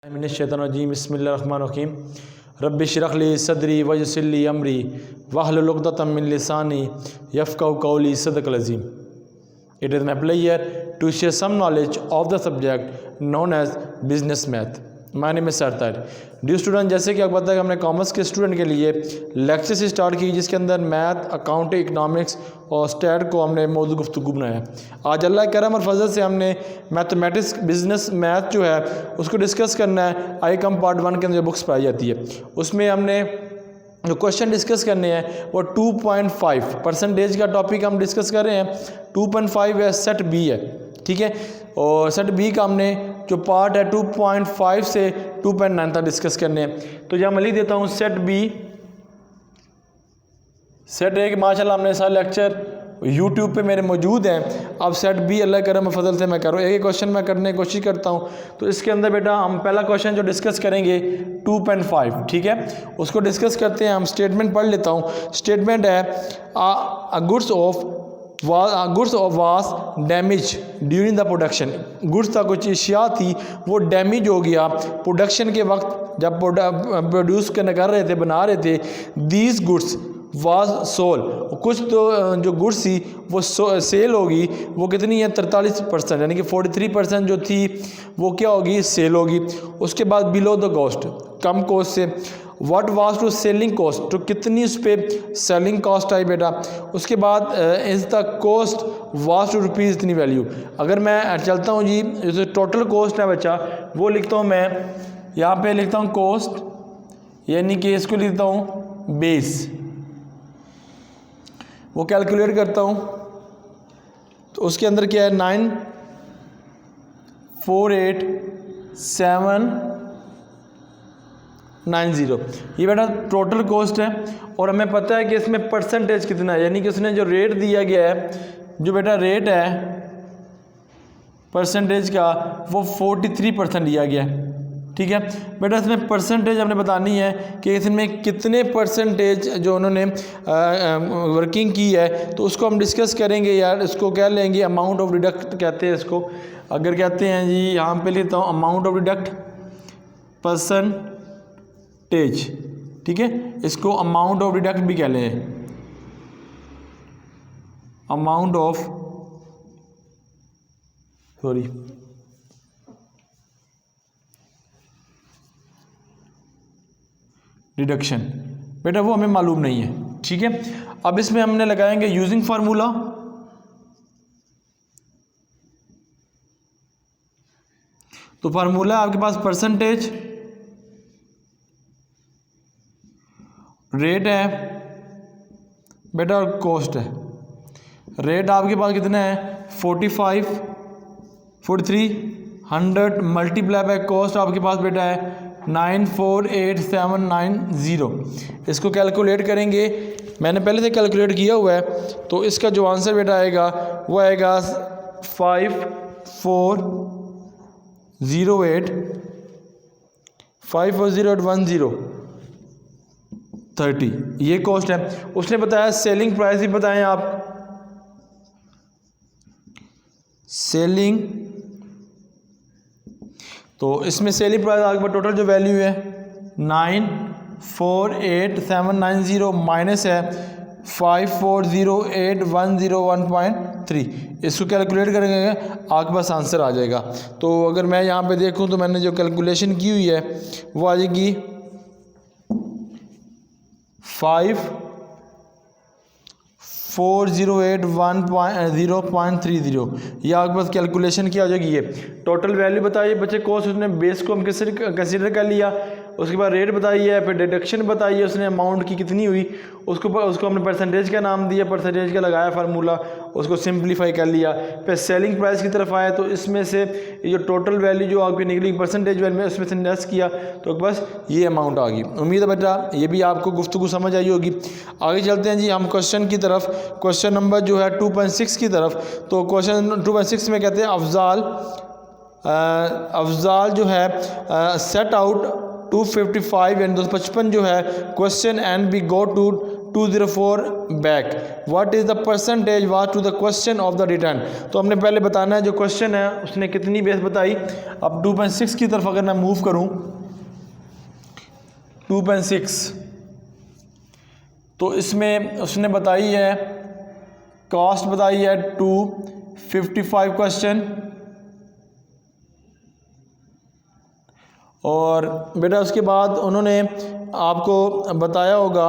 मिनश्शैतानिर्रजीम बिस्मिल्लाहिर्रहमानिर्रहीम रब्बि इश्रह ली सदरी वयस्सिर ली अमरी वहलुल उक़दतम मिन लिसानी यफ़क़हू क़ौली सदक़ल अज़ीम। It is my pleasure to share some knowledge of the subject known as business math. My name is Sartar. Due student, जैसे कि आपको पता है कि हमने कॉमर्स के स्टूडेंट के लिए लेक्चर से स्टार्ट की, जिसके अंदर मैथ, अकाउंट, इकनॉमिक्स और स्टैट को हमने मौजूद गुफ्तगू बनाया। आज अल्लाह के करम और फजल से हमने मैथमेटिक्स बिजनेस मैथ जो है उसको डिस्कस करना है। आई कम पार्ट 1 के अंदर जो बुक्स पाई जाती है उसमें हमने जो क्वेश्चन डिस्कस करने हैं वो 2.5 परसेंटेज का टॉपिक हम डिस्कस कर रहे हैं। 2.5 है, सेट बी है, ठीक है। और सेट बी का हमने जो पार्ट है 2.5 से 2.9 तक डिस्कस करने हैं। तो जहाँ मैं लिख देता हूँ सेट बी। सेट ए कि माशाल्लाह हमने सारे लेक्चर यूट्यूब पे मेरे मौजूद हैं। अब सेट बी अल्लाह करम फजल से मैं कर रहा हूँ, एक क्वेश्चन मैं करने की कोशिश करता हूँ। तो इसके अंदर बेटा हम पहला क्वेश्चन जो डिस्कस करेंगे 2.5, ठीक है, उसको डिस्कस करते हैं। हम स्टेटमेंट पढ़ लेता हूँ। स्टेटमेंट है goods of was damage during the production. Goods था, कुछ अशिया थी वो डैमेज हो गया प्रोडक्शन के वक्त, जब प्रोड्यूस कर रहे थे, बना रहे थे। दीज गुड्स वाज सोल, कुछ तो जो गुड्स थी वो सेल होगी। वो कितनी है 43%, यानी कि 43% जो थी वो क्या होगी, सेल होगी। उसके बाद बिलो द कॉस्ट, कम कॉस्ट से। What was to selling cost, तो कितनी उस पर सेलिंग कॉस्ट आई बेटा। उसके बाद is the cost was two rupees इतनी वैल्यू। अगर मैं चलता हूँ जी, जो टोटल कॉस्ट है बच्चा वो लिखता हूँ मैं यहाँ पे लिखता हूँ कॉस्ट, यानी कि इसको लिखता हूँ बेस, वो कैलकुलेट करता हूँ। तो उसके अंदर क्या है 948790, ये बेटा टोटल कॉस्ट है। और हमें पता है कि इसमें परसेंटेज कितना है, यानी कि उसने जो रेट दिया गया है, जो बेटा रेट है परसेंटेज का वो 43% दिया गया है, ठीक है बेटा। इसमें परसेंटेज हमने बतानी है कि इसमें कितने परसेंटेज जो उन्होंने वर्किंग की है, तो उसको हम डिस्कस करेंगे यार। इसको क्या लेंगे, अमाउंट ऑफ डिडक्ट कहते हैं इसको। अगर कहते हैं जी, यहाँ पे लेता हूँ अमाउंट ऑफ डिडक्ट परसेंटेज, ठीक है, इसको अमाउंट ऑफ डिडक्ट भी कह लें, अमाउंट ऑफ डिडक्शन। बेटा वो हमें मालूम नहीं है, ठीक है। अब इसमें हमने लगाएंगे यूजिंग फार्मूला। तो फार्मूला आपके पास परसेंटेज, रेट है बेटा और कॉस्ट है। रेट आपके पास कितना है 4300 मल्टीप्लाई बाय कॉस्ट आपके पास बेटा है 948790। इसको कैलकुलेट करेंगे, मैंने पहले से कैलकुलेट किया हुआ है। तो इसका जो आंसर बेटा आएगा वो आएगा 54081030। ये कॉस्ट है। उसने बताया सेलिंग प्राइस भी बताएं आप। सेलिंग, तो इसमें सेलिंग प्राइस आपके पास टोटल जो वैल्यू है 948790 माइनस है 54081013। इसको कैलकुलेट करेंगे आपके पास आंसर आ जाएगा। तो अगर मैं यहाँ पे देखूँ तो मैंने जो कैलकुलेशन की हुई है वो आ जाएगी 540810.30। ये आपके पास कैलकुलेशन क्या हो जाएगी। ये टोटल वैल्यू बताइए बच्चे, कॉस्ट उसने बेस को हम कंसिडर कर लिया। उसके बाद रेट बताई है, फिर डिडक्शन बताई है उसने अमाउंट की कितनी हुई, उसको हमने परसेंटेज का नाम दिया, परसेंटेज का लगाया फार्मूला, उसको सिंप्लीफाई कर लिया। फिर सेलिंग प्राइस की तरफ आया, तो इसमें से ये जो टोटल वैल्यू जो आपकी निकली परसेंटेज वैल्यू में उसमें से लेस किया, तो बस ये अमाउंट आ गई। उम्मीद है बेटा ये भी आपको गुफ्तगू समझ आई होगी। आगे चलते हैं जी हम क्वेश्चन की तरफ, क्वेश्चन नंबर जो है 2.6 की तरफ। तो क्वेश्चन 2.6 में कहते हैं अफजाल जो है सेट आउट 255 यानी 255 जो है question and B go to 204 back. What is the percentage was to the question of the return. तो हमने पहले बताना है जो क्वेश्चन है उसने कितनी बेस बताई। अब 2.6 की तरफ अगर मैं मूव करूं 2.6 तो इसमें उसने बताई है कॉस्ट बताई है 255 क्वेश्चन। और बेटा उसके बाद उन्होंने आपको बताया होगा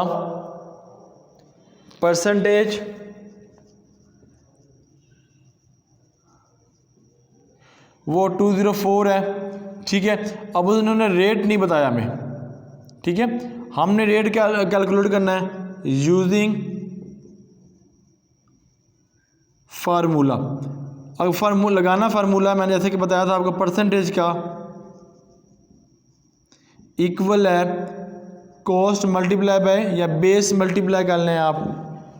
परसेंटेज, वो 204 है। ठीक है, अब उन्होंने रेट नहीं बताया हमें। ठीक है, हमने रेट क्या कैलकुलेट करना है यूजिंग फार्मूला। अब फार्मूला लगाना फार्मूला मैंने जैसे कि बताया था आपको परसेंटेज का इक्वल है कॉस्ट मल्टीप्लाई बाय या बेस मल्टीप्लाई कर लें आप,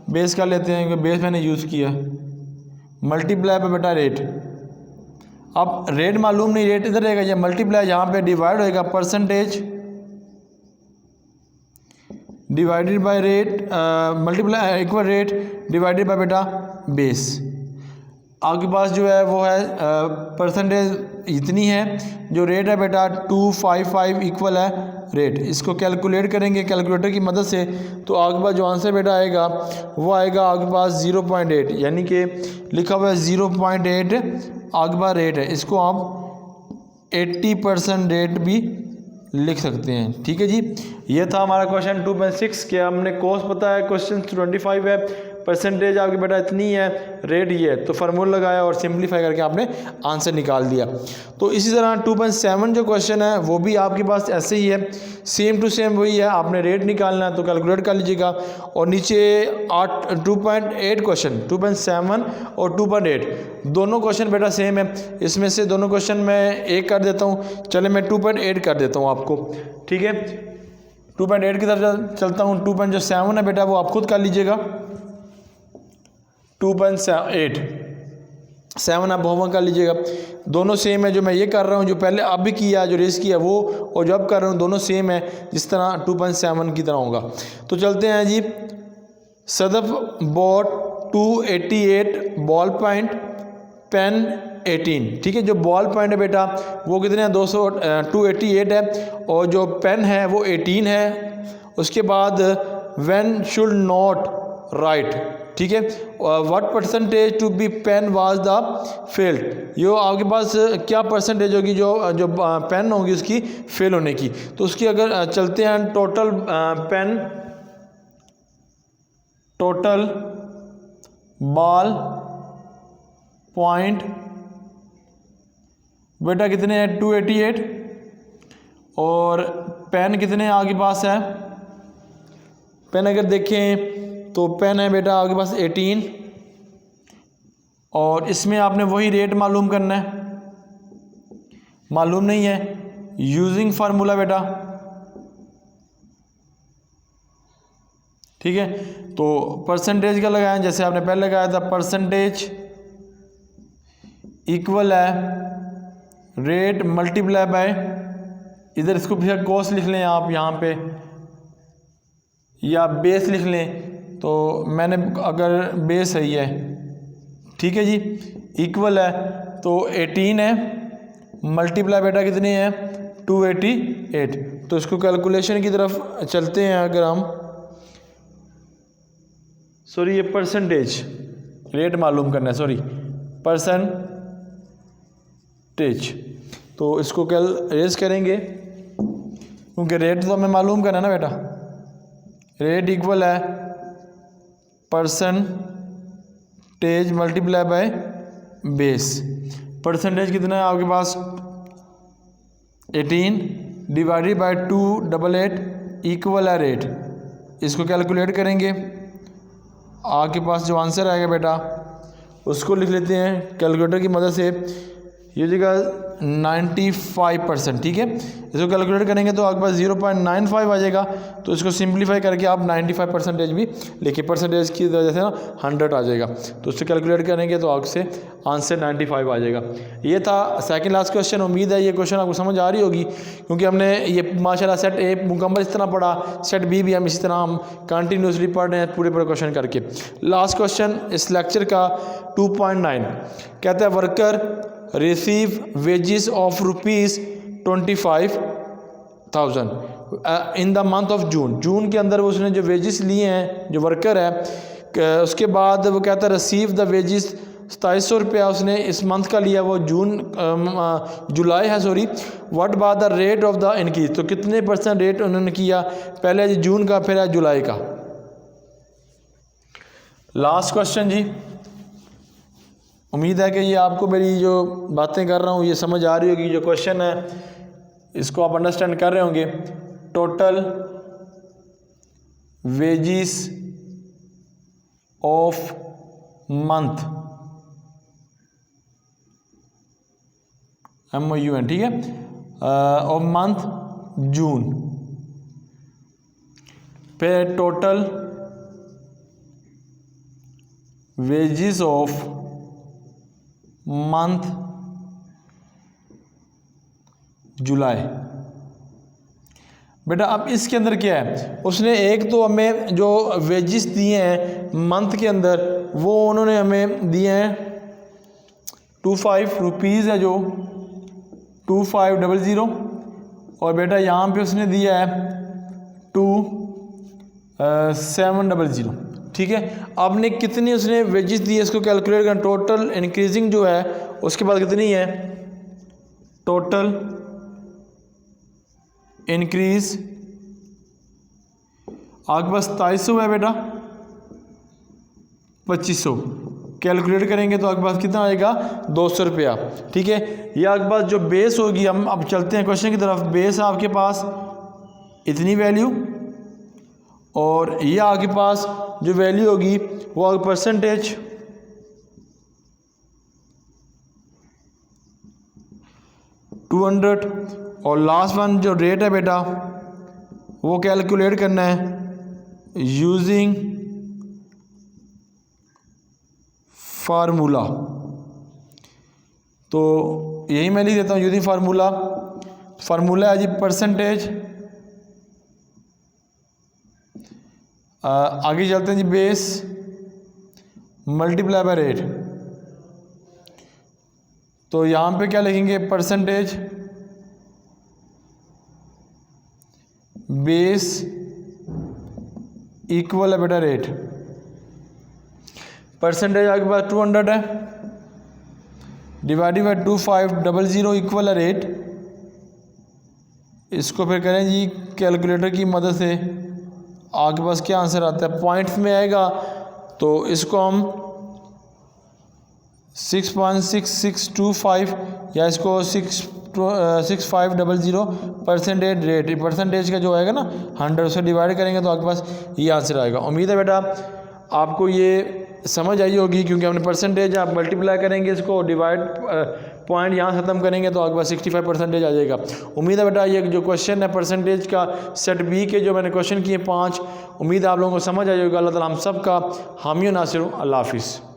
बेस कर लेते हैं क्योंकि बेस मैंने यूज़ किया, मल्टीप्लाई बाय बेटा रेट। अब रेट मालूम नहीं, रेट इधर रहेगा, या मल्टीप्लाई यहाँ पे डिवाइड होएगा percentage divided by rate multiply equal rate divided by बेटा बेस। आपके पास जो है वो है परसेंटेज इतनी है, जो रेट है बेटा 255 इक्वल है रेट। इसको कैलकुलेट करेंगे कैलकुलेटर की मदद से, तो आपके पास जो आंसर बेटा आएगा वो आएगा आपके पास 0.8, यानी कि लिखा हुआ है 0.8 आपके पास रेट है। इसको आप 80% रेट भी लिख सकते हैं। ठीक है जी, ये था हमारा क्वेश्चन 2.6 के। हमने कॉस्ट पता है, क्वेश्चन 25 है, परसेंटेज आपके बेटा इतनी है, रेट ये है, तो फार्मूला लगाया और सिंपलीफाई करके आपने आंसर निकाल दिया। तो इसी तरह 2.7 जो क्वेश्चन है वो भी आपके पास ऐसे ही है, सेम टू सेम वही है। आपने रेट निकालना है तो कैलकुलेट कर लीजिएगा। और नीचे 2.8 क्वेश्चन 2.7 और 2.8 दोनों क्वेश्चन बेटा सेम है। इसमें से दोनों क्वेश्चन मैं एक कर देता हूँ, चले मैं 2.8 कर देता हूँ आपको। ठीक है, 2.8 की तरफ चलता हूँ। 2.7 है बेटा वो आप खुद कर लीजिएगा। 2.8 7 आप होमवर्क कर लीजिएगा। दोनों सेम है, जो मैं ये कर रहा हूँ, जो पहले अब भी किया, जो रेस किया वो, और जो अब कर रहा हूँ दोनों सेम है, जिस तरह 2.7 की तरह होगा। तो चलते हैं जी। Sadaf bot 288 ball point pen 18। ठीक है, जो बॉल पॉइंट है बेटा वो कितने हैं 288 है, और जो पेन है वो 18 है। उसके बाद व्हेन शुड नॉट राइट। ठीक है, what percentage to be pen was the failed. यो आपके पास क्या परसेंटेज होगी जो पेन होगी उसकी फेल होने की। तो उसकी अगर चलते हैं total pen total ball point बेटा कितने हैं 288, और पेन कितने आपके पास है। पेन अगर देखें तो पेन है बेटा आपके पास 18, और इसमें आपने वही रेट मालूम करना है, मालूम नहीं है यूजिंग फार्मूला बेटा। ठीक है, तो परसेंटेज का लगाया जैसे आपने पहले लगाया था, परसेंटेज इक्वल है रेट मल्टीप्लाई बाय, इधर इसको फिर कॉस्ट लिख लें आप यहाँ पे, या बेस लिख लें। तो मैंने अगर बेस सही है, ठीक है जी, इक्वल है तो 18 है, मल्टीप्लाई बेटा कितने हैं 288। तो इसको कैलकुलेशन की तरफ चलते हैं। अगर हम सॉरी ये परसेंटेज रेट मालूम करना है, सॉरी परसेंटेज, तो इसको कल रेज करेंगे क्योंकि रेट तो हमें मालूम करना है ना बेटा। रेट इक्वल है percentage multiply by base. Percentage कितना है आपके पास 18 डिवाइडेड बाय 288 इक्वल है रेट। इसको कैलकुलेट करेंगे, आपके पास जो आंसर आएगा बेटा उसको लिख लेते हैं कैलकुलेटर की मदद से। ये जगह 95%, ठीक है। इसको कैलकुलेट करेंगे तो आपके पास 0.95 आ जाएगा। तो इसको सिंप्लीफाई करके आप 95% भी लेके परसेंटेज की वजह से ना 100 आ जाएगा। तो उससे कैलकुलेट करेंगे तो आपसे आंसर 95 आ जाएगा। ये था सेकंड लास्ट क्वेश्चन। उम्मीद है ये क्वेश्चन आपको समझ आ रही होगी, क्योंकि हमने ये माशाल्लाह सेट ए मुकम्मल इस तरह पढ़ा, सेट बी भी हम इसी तरह हम कंटिन्यूसली पढ़ रहे हैं पूरे क्वेश्चन करके। लास्ट क्वेश्चन इस लेक्चर का 2.9 कहता है worker receive wages of ₹25,000 in the month of June. जून के अंदर उसने जो वेजेस लिए हैं, जो वर्कर है, उसके बाद वो कहता है रिसीव द वेजेस 2700 रुपया उसने इस मंथ का लिया, वो जुलाई है सॉरी। व्हाट बात the rate of the increase, तो कितने % रेट उन्होंने किया, पहले जून का फिर है जुलाई का। लास्ट क्वेश्चन जी, उम्मीद है कि ये आपको मेरी जो बातें कर रहा हूँ ये समझ आ रही होगी। जो क्वेश्चन है इसको आप अंडरस्टैंड कर रहे होंगे। Total wages of month MOUN, ठीक है, ऑफ मंथ जून पे total wages of month July. बेटा अब इसके अंदर क्या है, उसने एक तो हमें जो वेजिस दिए हैं मंथ के अंदर वो उन्होंने हमें दिए हैं 25 रुपीज़ है जो 2500, और बेटा यहाँ पे उसने दिया है 2700, ठीक है। आपने कितनी उसने वेजेस दी है इसको कैलकुलेट करना। टोटल इंक्रीजिंग जो है उसके बाद कितनी है, टोटल इंक्रीज आपके पास 2700 है बेटा, 2500 कैलकुलेट करेंगे तो आपके पास कितना आएगा 200 रुपया, ठीक है। ये आपके पास जो बेस होगी, हम अब चलते हैं क्वेश्चन की तरफ। बेस आपके पास इतनी वैल्यू, और ये आपके पास जो वैल्यू होगी वो परसेंटेज 200, और लास्ट वन जो रेट है बेटा वो कैलकुलेट करना है यूजिंग फार्मूला। तो यही मैं लिख देता हूँ यूजिंग फार्मूला। फार्मूला है जी परसेंटेज, आगे चलते हैं जी, बेस मल्टीप्लाई बाय रेट। तो यहाँ पे क्या लिखेंगे, परसेंटेज बेस इक्वल है बेटा रेट। परसेंटेज आपके पास 200 है, डिवाइडेड बाय 2500 इक्वल है रेट। इसको फिर करें जी कैलकुलेटर की मदद से, आपके पास क्या आंसर आता है, पॉइंट्स में आएगा तो इसको हम 6.6625 या इसको 6500 परसेंटेज रेट, परसेंटेज का जो आएगा ना 100 से डिवाइड करेंगे तो आपके पास ये आंसर आएगा। उम्मीद है बेटा आपको ये समझ आई होगी, क्योंकि हमने परसेंटेज आप मल्टीप्लाई करेंगे इसको डिवाइड पॉइंट यहाँ ख़त्म करेंगे तो आपके पास 65% आ जाएगा। उम्मीद है बेटा ये जो क्वेश्चन है परसेंटेज का सेट बी के जो मैंने क्वेश्चन किए 5, उम्मीद है आप लोगों को समझ आई होगा। अल्लाह ताला हम सब का हामी नासिर। अल्लाह हाफिज़।